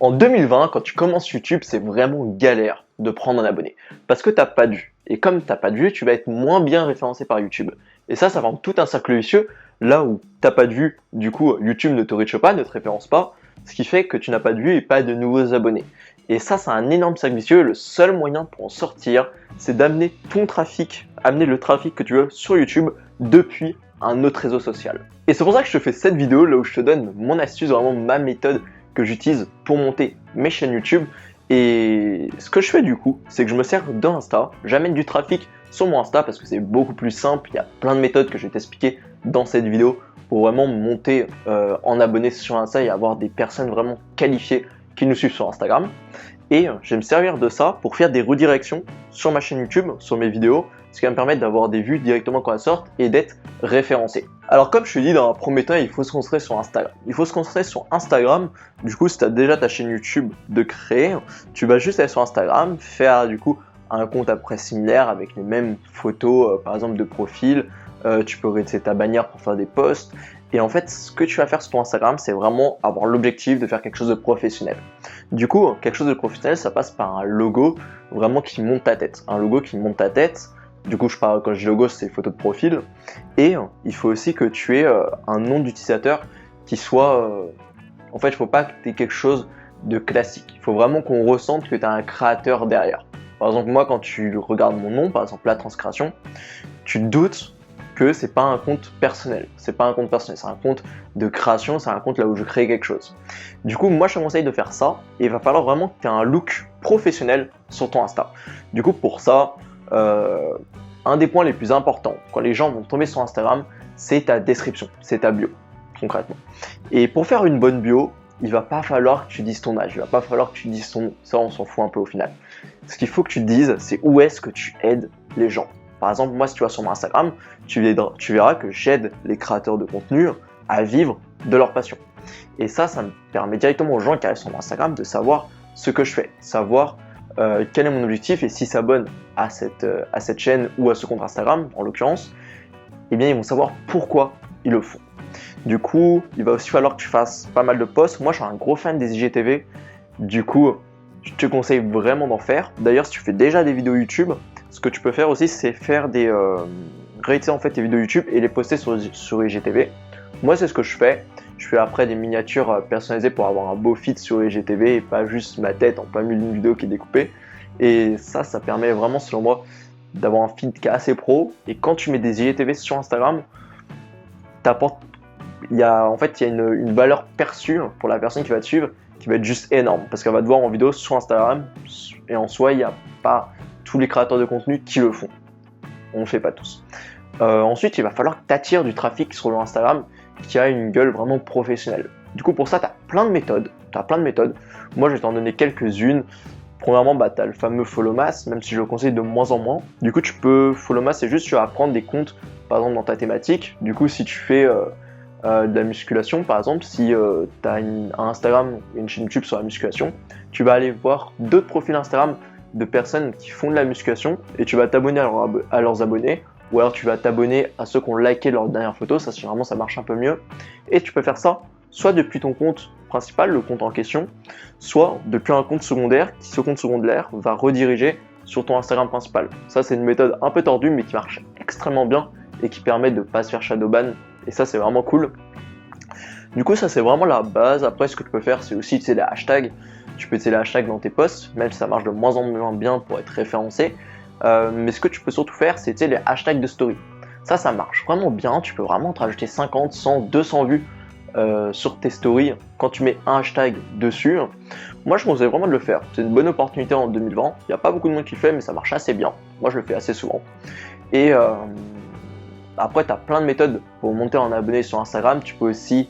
En 2020, quand tu commences YouTube, c'est vraiment galère de prendre un abonné. Parce que t'as pas de vues. Et comme t'as pas de vues, tu vas être moins bien référencé par YouTube. Et ça forme tout un cercle vicieux. Là où t'as pas de vues, du coup, YouTube ne te reach pas, ne te référence pas. Ce qui fait que tu n'as pas de vues et pas de nouveaux abonnés. Et ça, c'est un énorme cercle vicieux. Le seul moyen pour en sortir, c'est d'amener ton trafic, amener le trafic que tu veux sur YouTube depuis un autre réseau social. Et c'est pour ça que je te fais cette vidéo là où je te donne mon astuce, vraiment ma méthode que j'utilise pour monter mes chaînes YouTube. Et ce que je fais du coup, c'est que je me sers d'Insta, j'amène du trafic sur mon Insta parce que c'est beaucoup plus simple, il y a plein de méthodes que je vais t'expliquer dans cette vidéo pour vraiment monter en abonnés sur Insta et avoir des personnes vraiment qualifiées qui nous suivent sur Instagram. Et je vais me servir de ça pour faire des redirections sur ma chaîne YouTube, sur mes vidéos, ce qui va me permettre d'avoir des vues directement quand elles sortent et d'être référencé. Alors comme je te dis dans un premier temps, il faut se concentrer sur Instagram. Il faut se concentrer sur Instagram. Du coup, si tu as déjà ta chaîne YouTube de créer, tu vas juste aller sur Instagram, faire du coup un compte à peu près similaire avec les mêmes photos, par exemple de profil. Tu peux réutiliser ta bannière pour faire des posts. Et en fait, ce que tu vas faire sur ton Instagram, c'est vraiment avoir l'objectif de faire quelque chose de professionnel. Du coup, quelque chose de professionnel, ça passe par un logo vraiment qui monte ta tête. Un logo qui monte ta tête. Du coup, quand je dis logo, c'est photo de profil. Et il faut aussi que tu aies un nom d'utilisateur qui soit... En fait, il ne faut pas que tu aies quelque chose de classique. Il faut vraiment qu'on ressente que tu as un créateur derrière. Par exemple, moi, quand tu regardes mon nom, par exemple la transcréation, tu te doutes que c'est pas un compte personnel. C'est pas un compte personnel, c'est un compte de création, c'est un compte là où je crée quelque chose. Du coup, moi, je te conseille de faire ça et il va falloir vraiment que tu aies un look professionnel sur ton Insta. Du coup, pour ça, un des points les plus importants quand les gens vont tomber sur Instagram, c'est ta description, c'est ta bio, concrètement. Et pour faire une bonne bio, il va pas falloir que tu dises ton âge, il va pas falloir que tu dises ton nom, ça on s'en fout un peu au final. Ce qu'il faut que tu te dises, c'est où est-ce que tu aides les gens. Par exemple, moi si tu vas sur mon Instagram, tu verras que j'aide les créateurs de contenu à vivre de leur passion. Et ça me permet directement aux gens qui arrivent sur mon Instagram de savoir ce que je fais, savoir quel est mon objectif et s'ils s'abonnent à cette chaîne ou à ce compte Instagram en l'occurrence, eh bien ils vont savoir pourquoi ils le font. Du coup, il va aussi falloir que tu fasses pas mal de posts. Moi, je suis un gros fan des IGTV. Du coup, je te conseille vraiment d'en faire. D'ailleurs, si tu fais déjà des vidéos YouTube, ce que tu peux faire aussi, c'est faire rééditer en fait tes vidéos YouTube et les poster sur IGTV. Moi, c'est ce que je fais. Je fais après des miniatures personnalisées pour avoir un beau feed sur IGTV et pas juste ma tête en plein milieu d'une vidéo qui est découpée. Et ça permet vraiment, selon moi, d'avoir un feed qui est assez pro. Et quand tu mets des IGTV sur Instagram, il y a une valeur perçue pour la personne qui va te suivre qui va être juste énorme parce qu'elle va te voir en vidéo sur Instagram et en soi, il n'y a pas tous les créateurs de contenu qui le font. On ne le fait pas tous. Ensuite, il va falloir que tu attires du trafic sur Instagram qui a une gueule vraiment professionnelle. Du coup, pour ça, tu as plein de méthodes. Moi, je vais t'en donner quelques-unes. Premièrement, tu as le fameux follow mass, même si je le conseille de moins en moins. Du coup, follow mass, c'est juste tu vas prendre des comptes, par exemple, dans ta thématique. Du coup, si tu fais de la musculation, par exemple, si tu as un Instagram et une chaîne YouTube sur la musculation, tu vas aller voir d'autres profils Instagram de personnes qui font de la musculation et tu vas t'abonner à leurs abonnés ou alors tu vas t'abonner à ceux qui ont liké leur dernière photo, ça généralement ça marche un peu mieux. Et tu peux faire ça soit depuis ton compte principal, le compte en question, soit depuis un compte secondaire qui, ce compte secondaire, va rediriger sur ton Instagram principal. Ça c'est une méthode un peu tordue mais qui marche extrêmement bien et qui permet de ne pas se faire shadowban et ça c'est vraiment cool. Du coup ça c'est vraiment la base. Après ce que tu peux faire c'est aussi les hashtags. Tu peux utiliser les hashtags dans tes posts, même si ça marche de moins en moins bien pour être référencé. Mais ce que tu peux surtout faire, c'est les hashtags de story. Ça marche vraiment bien. Tu peux vraiment te rajouter 50, 100, 200 vues sur tes stories quand tu mets un hashtag dessus. Moi, je conseille vraiment de le faire. C'est une bonne opportunité en 2020. Il n'y a pas beaucoup de monde qui le fait, mais ça marche assez bien. Moi, je le fais assez souvent. Et après, tu as plein de méthodes pour monter en abonnés sur Instagram. Tu peux aussi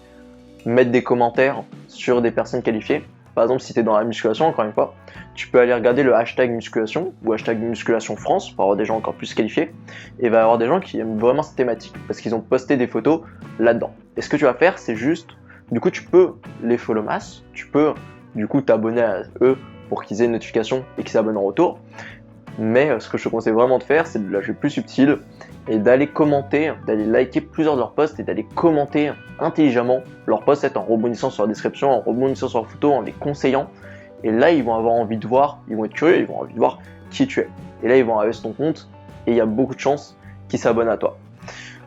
mettre des commentaires sur des personnes qualifiées. Par exemple, si tu es dans la musculation, encore une fois, tu peux aller regarder le hashtag musculation ou hashtag musculation France pour avoir des gens encore plus qualifiés. Et il va y avoir des gens qui aiment vraiment cette thématique parce qu'ils ont posté des photos là-dedans. Et ce que tu vas faire, c'est juste, du coup, tu peux les follow mass, tu peux du coup t'abonner à eux pour qu'ils aient une notification et qu'ils s'abonnent en retour. Mais ce que je te conseille vraiment de faire, c'est de la jouer plus subtil et d'aller commenter, d'aller liker plusieurs de leurs posts et d'aller commenter intelligemment leurs posts, en rebondissant sur la description, en rebondissant sur la photo, en les conseillant. Et là, ils vont avoir envie de voir, ils vont être curieux, ils vont avoir envie de voir qui tu es. Et là, ils vont arriver sur ton compte et il y a beaucoup de chances qu'ils s'abonnent à toi.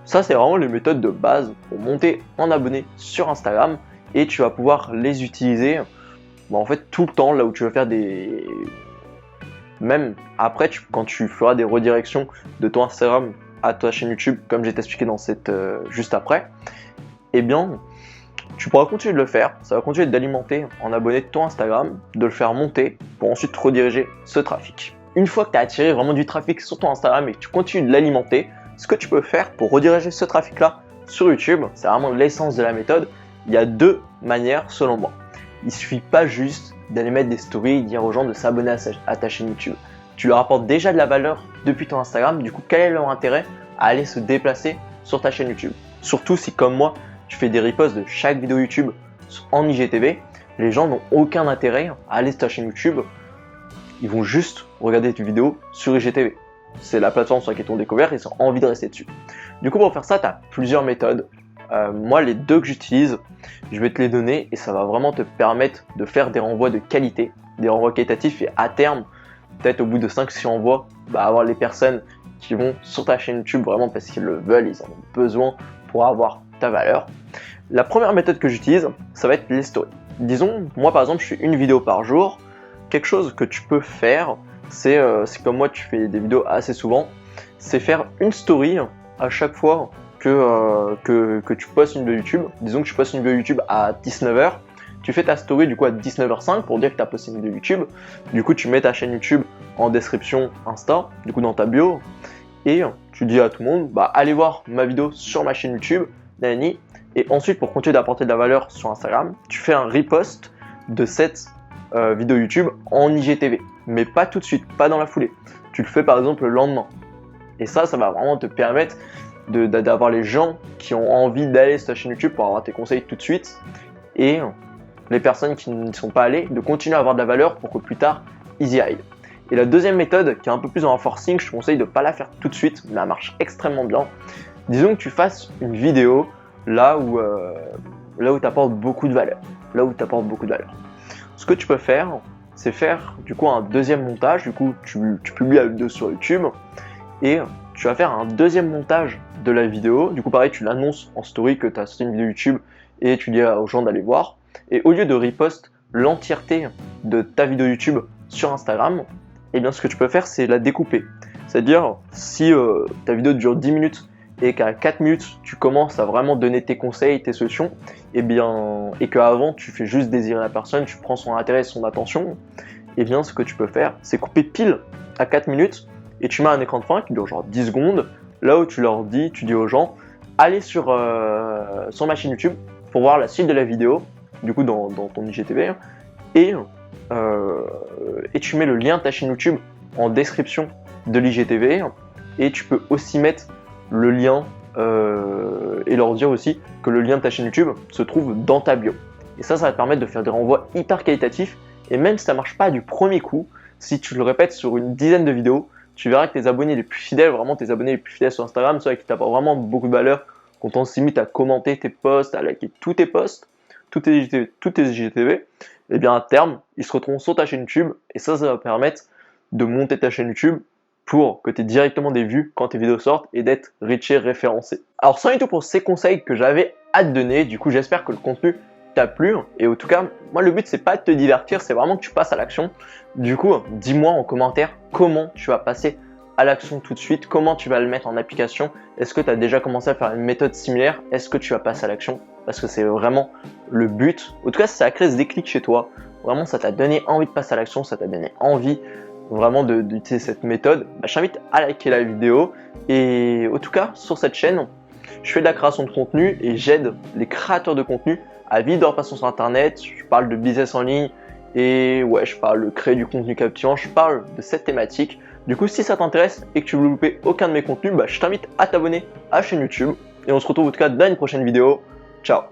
Ça, c'est vraiment les méthodes de base pour monter en abonnés sur Instagram et tu vas pouvoir les utiliser en fait tout le temps, là où tu veux faire des... Même après, quand tu feras des redirections de ton Instagram à ta chaîne YouTube, comme j'ai expliqué dans cette juste après, eh bien, tu pourras continuer de le faire. Ça va continuer d'alimenter en abonnés ton Instagram, de le faire monter pour ensuite rediriger ce trafic. Une fois que tu as attiré vraiment du trafic sur ton Instagram et que tu continues de l'alimenter, ce que tu peux faire pour rediriger ce trafic-là sur YouTube, c'est vraiment l'essence de la méthode. Il y a deux manières selon moi. Il suffit pas juste d'aller mettre des stories et dire aux gens de s'abonner à ta chaîne YouTube. Tu leur apportes déjà de la valeur depuis ton Instagram, du coup quel est leur intérêt à aller se déplacer sur ta chaîne YouTube? Surtout si comme moi, tu fais des reposts de chaque vidéo YouTube en IGTV, les gens n'ont aucun intérêt à aller sur ta chaîne YouTube, ils vont juste regarder tes vidéos sur IGTV. C'est la plateforme sur laquelle ils t'ont découvert et ils ont envie de rester dessus. Du coup pour faire ça, tu as plusieurs méthodes. Moi les deux que j'utilise, je vais te les donner et ça va vraiment te permettre de faire des renvois de qualité, des renvois qualitatifs et à terme, peut-être au bout de 5-6 renvois, avoir les personnes qui vont sur ta chaîne YouTube vraiment parce qu'ils le veulent, ils en ont besoin pour avoir ta valeur. La première méthode que j'utilise, ça va être les stories. Disons, moi par exemple, je fais une vidéo par jour. Quelque chose que tu peux faire, c'est comme moi, tu fais des vidéos assez souvent, c'est faire une story à chaque fois que tu postes une vidéo YouTube. Disons que tu postes une vidéo YouTube à 19h, tu fais ta story du coup à 19h05 pour dire que tu as posté une vidéo YouTube. Du coup, tu mets ta chaîne YouTube en description Insta, du coup dans ta bio, et tu dis à tout le monde, allez voir ma vidéo sur ma chaîne YouTube, nanani. Et ensuite, pour continuer d'apporter de la valeur sur Instagram, tu fais un repost de cette vidéo YouTube en IGTV, mais pas tout de suite, pas dans la foulée. Tu le fais par exemple le lendemain. Et ça va vraiment te permettre d'avoir les gens qui ont envie d'aller sur ta chaîne YouTube pour avoir tes conseils tout de suite, et les personnes qui ne sont pas allées, de continuer à avoir de la valeur pour que plus tard, ils y aillent. Et la deuxième méthode, qui est un peu plus dans un forcing, je te conseille de ne pas la faire tout de suite, mais elle marche extrêmement bien. Disons que tu fasses une vidéo là où tu apportes beaucoup de valeur. Ce que tu peux faire, c'est faire du coup un deuxième montage. Du coup, tu publies la vidéo sur YouTube et tu vas faire un deuxième montage de la vidéo. Du coup, pareil, tu l'annonces en story que tu as sorti une vidéo YouTube et tu dis aux gens d'aller voir. Et au lieu de repost l'entièreté de ta vidéo YouTube sur Instagram, eh bien, ce que tu peux faire, c'est la découper. C'est-à-dire, si ta vidéo dure 10 minutes et qu'à 4 minutes, tu commences à vraiment donner tes conseils, tes solutions, et qu'avant, tu fais juste désirer la personne, tu prends son intérêt et son attention, eh bien, ce que tu peux faire, c'est couper pile à 4 minutes et tu mets un écran de fin qui dure genre 10 secondes, là où tu dis aux gens, allez sur ma chaîne YouTube pour voir la suite de la vidéo, du coup dans ton IGTV, et tu mets le lien de ta chaîne YouTube en description de l'IGTV, et tu peux aussi mettre le lien et leur dire aussi que le lien de ta chaîne YouTube se trouve dans ta bio. Et ça va te permettre de faire des renvois hyper qualitatifs, et même si ça marche pas du premier coup, si tu le répètes sur une dizaine de vidéos, tu verras que tes abonnés les plus fidèles, vraiment tes abonnés les plus fidèles sur Instagram, ceux qui t'apportent vraiment beaucoup de valeur, qu'on t'invite à commenter tes posts, à liker tous tes posts, tous tes IGTV, et bien à terme, ils se retrouveront sur ta chaîne YouTube, et ça va permettre de monter ta chaîne YouTube pour que tu aies directement des vues quand tes vidéos sortent et d'être reaché, référencé. Alors c'en est tout pour ces conseils que j'avais à te donner. Du coup, j'espère que le contenu t'a plu, et en tout cas, moi le but c'est pas de te divertir, c'est vraiment que tu passes à l'action. Du coup, dis-moi en commentaire comment tu vas passer à l'action tout de suite, comment tu vas le mettre en application. Est-ce que tu as déjà commencé à faire une méthode similaire? Est-ce que tu vas passer à l'action? Parce que c'est vraiment le but. En tout cas, si ça a créé ce déclic chez toi, vraiment ça t'a donné envie de passer à l'action, ça t'a donné envie vraiment d'utiliser cette méthode, je t'invite à liker la vidéo. Et en tout cas, sur cette chaîne, je fais de la création de contenu et j'aide les créateurs de contenu à vivre leur passion sur internet. Je parle de business en ligne et je parle de créer du contenu captivant, je parle de cette thématique. Du coup, si ça t'intéresse et que tu veux louper aucun de mes contenus, je t'invite à t'abonner à la chaîne YouTube, et on se retrouve en tout cas dans une prochaine vidéo. Ciao!